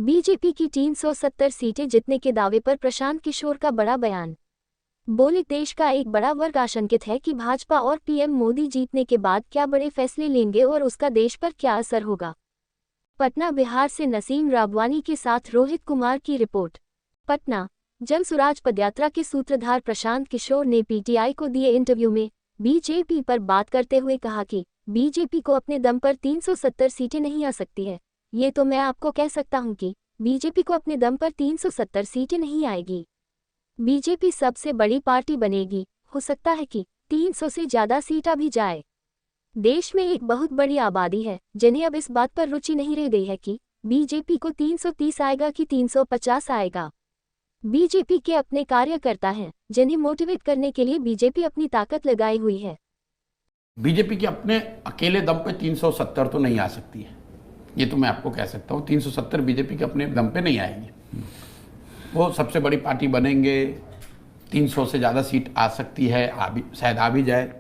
BJP की 370 सीटें जीतने के दावे पर प्रशांत किशोर का बड़ा बयान। बोले, देश का एक बड़ा वर्ग आशंकित है कि भाजपा और पीएम मोदी जीतने के बाद क्या बड़े फैसले लेंगे और उसका देश पर क्या असर होगा। पटना, बिहार से नसीम राबवानी के साथ रोहित कुमार की रिपोर्ट। पटना, जन स्वराज पदयात्रा के सूत्रधार प्रशांत किशोर ने पीटीआई को दिए इंटरव्यू में बीजेपी पर बात करते हुए कहा कि बीजेपी को अपने दम पर 370 सीटें नहीं आ सकती है। ये तो मैं आपको कह सकता हूं कि बीजेपी को अपने दम पर 370 सीटें नहीं आएगी। बीजेपी सबसे बड़ी पार्टी बनेगी, हो सकता है कि 300 से ज्यादा सीटा भी जाए। देश में एक बहुत बड़ी आबादी है जिन्हें अब इस बात पर रुचि नहीं रह गई है कि बीजेपी को 330 आएगा कि 350 आएगा। बीजेपी के अपने कार्यकर्ता हैं जिन्हें मोटिवेट करने के लिए बीजेपी अपनी ताकत लगाई हुई है। बीजेपी के अपने अकेले दम पे 370 तो नहीं आ सकती है, ये तो मैं आपको कह सकता हूँ। 370 बीजेपी के अपने दम पे नहीं आएगी। वो सबसे बड़ी पार्टी बनेंगे, 300 से ज़्यादा सीट आ सकती है, शायद आ भी जाए,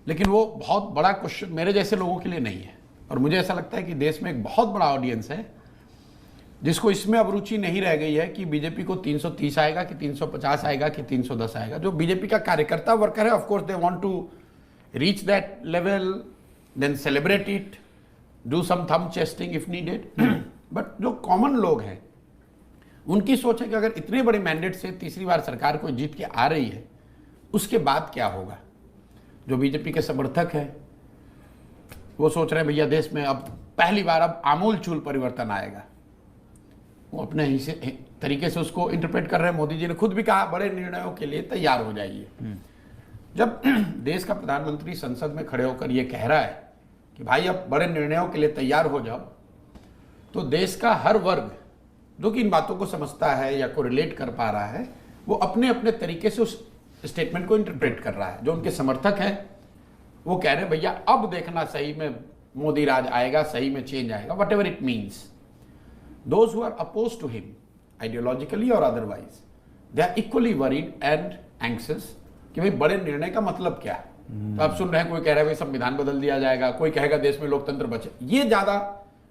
लेकिन वो बहुत बड़ा क्वेश्चन मेरे जैसे लोगों के लिए नहीं है। और मुझे ऐसा लगता है कि देश में एक बहुत बड़ा ऑडियंस है जिसको इसमें अब रुचि नहीं रह गई है कि बीजेपी को 330 आएगा कि 350 आएगा कि 310 आएगा। जो बीजेपी का कार्यकर्ता वर्कर है, of course they want to reach that level, then celebrate it, do some thumb chesting if needed. But जो कॉमन लोग हैं उनकी सोच है कि अगर इतने बड़े मैंडेट से तीसरी बार सरकार को जीत के आ रही है, उसके बाद क्या होगा। जो बीजेपी के समर्थक हैं वो सोच रहे हैं भैया देश में अब पहली बार अब आमूल चूल परिवर्तन आएगा। वो अपने तरीके से उसको इंटरप्रेट कर रहे हैं। मोदी जी ने खुद भी कहा बड़े निर्णयों के लिए तैयार हो जाइए। जब देश का प्रधानमंत्री संसद में खड़े होकर ये कह रहा है कि भाई अब बड़े निर्णयों के लिए तैयार हो जाओ, तो देश का हर वर्ग जो कि इन बातों को समझता है या को रिलेट कर पा रहा है, वो अपने अपने तरीके से उस स्टेटमेंट को इंटरप्रेट कर रहा है। जो उनके समर्थक हैं वो कह रहे हैं भैया अब देखना सही में मोदी राज आएगा, सही में चेंज आएगा, what ever it means. Those who are opposed to him, ideologically or otherwise, they are equally worried and anxious कि भाई बड़े निर्णय का मतलब क्या है। तो आप सुन रहे हैं, कोई कह रहा है भाई संविधान बदल दिया जाएगा, कोई कहेगा देश में लोकतंत्र बचे। ये ज्यादा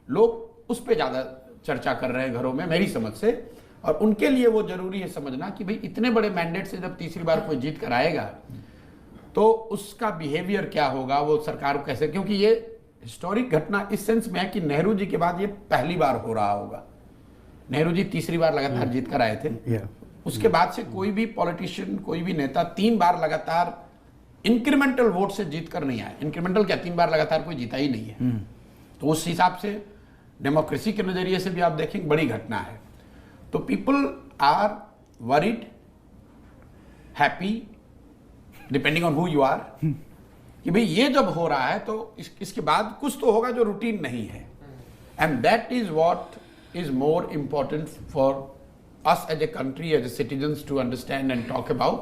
लोग उस पर ज्यादा चर्चा कर रहे हैं घरों में, मेरी समझ से। और उनके लिए वो जरूरी है समझना कि भाई इतने बड़े मैंडेट से जब तीसरी बार कोई जीत कर आएगा तो उसका बिहेवियर क्या होगा, वो सरकार को कैसे, क्योंकि ये हिस्टोरिक घटना इस सेंस में है कि नेहरू जी के बाद ये पहली बार हो रहा होगा। नेहरू जी तीसरी बार लगातार जीत कर आए थे। उसके बाद से कोई भी पॉलिटिशियन, कोई भी नेता 3 बार लगातार इंक्रीमेंटल वोट से जीत कर नहीं आया। इंक्रीमेंटल क्या, 3 बार लगातार कोई जीता ही नहीं है। तो उस हिसाब से डेमोक्रेसी के नजरिए से भी आप देखेंगे बड़ी घटना है। तो people are worried, happy, depending on who you are, कि भाई ये जब हो रहा है तो इसके बाद कुछ तो होगा जो रूटीन नहीं है। And that is what is more important for us as a country, as a citizens to understand and talk about.